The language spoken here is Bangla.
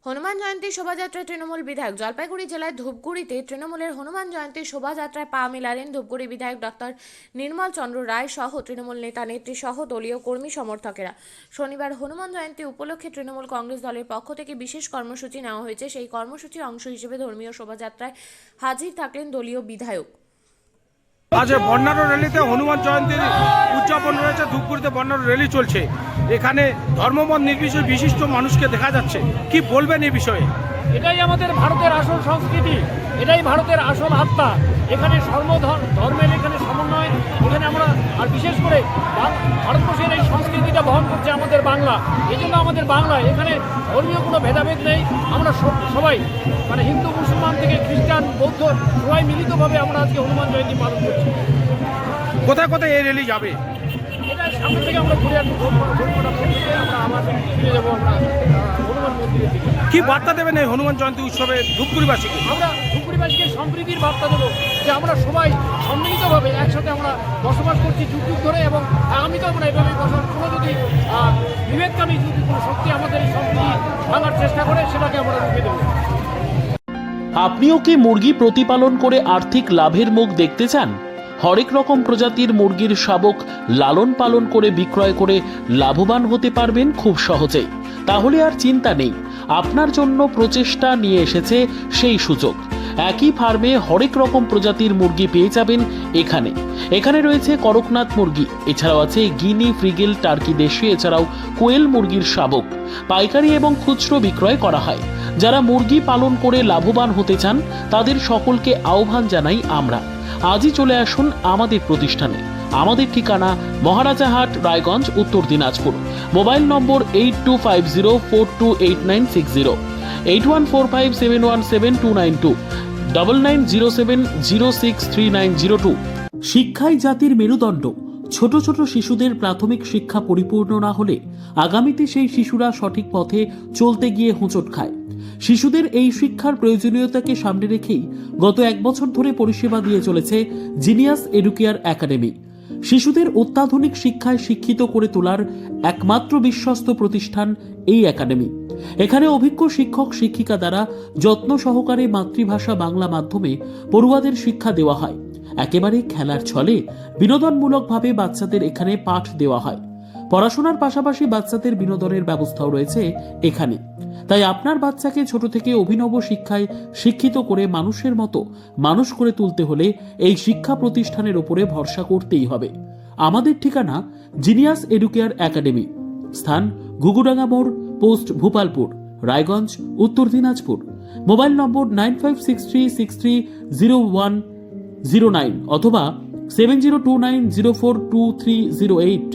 হনুমান জয়ন্তী শোভাযাত্রায় তৃণমূল বিধায়ক। জলপাইগুড়ি জেলার ধূপগুড়িতে তৃণমূলের হনুমান জয়ন্তী শোভাযাত্রায় পা মেলালেন ধূপগুড়ি বিধায়ক ডক্টর নির্মল চন্দ্র রায় সহ তৃণমূল নেতা নেত্রী সহ দলীয় কর্মী সমর্থকেরা। শনিবার হনুমান জয়ন্তী উপলক্ষে তৃণমূল কংগ্রেস দলের পক্ষ থেকে বিশেষ কর্মসূচি নেওয়া হয়েছে। সেই কর্মসূচির অংশ হিসেবে ধর্মীয় শোভাযাত্রায় হাজির থাকলেন দলীয় বিধায়ক। আজ বর্ণাঢ্য র্যালিতে হনুমান জয়ন্তীর উদযাপন রয়েছে। ধূপগুড়িতে বর্ণাঢ্য র্যালি চলছে। এখানে ধর্মমত নির্বিশেষে বিশিষ্ট মানুষকে দেখা যাচ্ছে। কি বলবেন এই বিষয়ে? এটাই আমাদের ভারতের আসল সংস্কৃতি, এটাই ভারতের আসল আত্মা। এখানে ধর্মের এখানে সমন্বয়, এখানে আমরা আর বিশেষ করে ভারতবর্ষের এই সংস্কৃতিটা বহন করছে আমাদের বাংলা। এই জন্য আমাদের বাংলায় এখানে ধর্মীয় কোনো ভেদাভেদ নেই। আমরা সবাই মানে হিন্দু মুসলমান থেকে খ্রিস্টান বৌদ্ধ সবাই মিলিতভাবে আমরা আজকে হনুমান জয়ন্তী পালন করছি। কোথায় কোথায় এই র্যালি যাবে? এটা সামনে থেকে আমরা ঘুরে আসবো, আমরা আবার ফিরে যাবো আমরা হনুমান মন্দিরের দিকে। কি বার্তা দেবেন এই হনুমান জয়ন্তী উৎসবে ধূপগুড়িবাসীকে? আমরা ধূপগুড়িবাসীকে সম্প্রীতির বার্তা দেবো যে আমরা সবাই সম্মিলিতভাবে একসাথে আমরা বসবাস করছি যুগ যুগ ধরে, এবং আগামীতেও আমরা এভাবে কোনো যদি বিভেদকামী যদি কোনো শক্তি আমাদের এই সম্প্রীতি ভাঙার চেষ্টা করে সেটাকে আমরা রুখে দেবো। আপনিও কি মুরগি প্রতিপালন করে আর্থিক লাভের মুখ দেখতে চান? হরেক রকম প্রজাতির মুরগির শাবক লালন পালন করে বিক্রয় করে লাভবান হতে পারবেন খুব সহজেই। তাহলে আর চিন্তা নেই, আপনার জন্য প্রচেষ্টা নিয়ে এসেছে সেই সুযোগ। একই ফার্মে হরেক রকম প্রজাতির মুরগি পেয়ে যাবেন এখানে রয়েছে করকনাথ মুরগি, এছাড়াও আছে গিনি, ফ্রিগেল, টার্কি দেশি, এছাড়াও কোয়েল মুরগির শাবক। পাইকারি এবং খুচরো বিক্রয় করা হয়। যারা মুরগি পালন করে লাভবান হতে চান তাদের সকলকে আহ্বান জানাই আমরা। আজই চলে আসুন আমাদের প্রতিষ্ঠানে। আমাদের ঠিকানা মহারাজাহাট, রায়গঞ্জ, উত্তর দিনাজপুর। মোবাইল নম্বর 8250428960, 8145717292, 9907063902। শিক্ষাই জাতির মেরুদণ্ড। ছোট ছোট শিশুদের প্রাথমিক শিক্ষা পরিপূর্ণ না হলে আগামীতে সেই শিশুরা সঠিক পথে চলতে গিয়ে হোঁচট খায়। শিশুদের এই শিক্ষার প্রয়োজনীয়তাকে সামনে রেখেই গত 1 বছর ধরে পরিষেবা দিয়ে চলেছে জিনিয়াস এডুকেয়ার একাডেমি। শিশুদের অত্যাধুনিক শিক্ষায় শিক্ষিত করে তোলার একমাত্র বিশ্বস্ত প্রতিষ্ঠান এই একাডেমি। এখানে অভিজ্ঞ শিক্ষক শিক্ষিকা দ্বারা যত্ন সহকারে মাতৃভাষা বাংলা মাধ্যমে পড়ুয়াদের শিক্ষা দেওয়া হয়। একেবারে খেলার ছলে বিনোদনমূলকভাবে বাচ্চাদের এখানে পাঠ দেওয়া হয়। পড়াশোনার পাশাপাশি বাচ্চাদের বিনোদনের ব্যবস্থাও রয়েছে এখানে। তাই আপনার বাচ্চাকে ছোট থেকে অভিনব শিক্ষায় শিক্ষিত করে মানুষের মতো মানুষ করে তুলতে হলে এই শিক্ষা প্রতিষ্ঠানের উপরে ভরসা করতেই হবে। আমাদের ঠিকানা জিনিয়াস এডুকেয়ার একাডেমি, স্থান ঘুঘুডাঙ্গা মোড়, পোস্ট ভূপালপুর, রায়গঞ্জ, উত্তর দিনাজপুর। মোবাইল নম্বর 9563630109 অথবা 7029042308।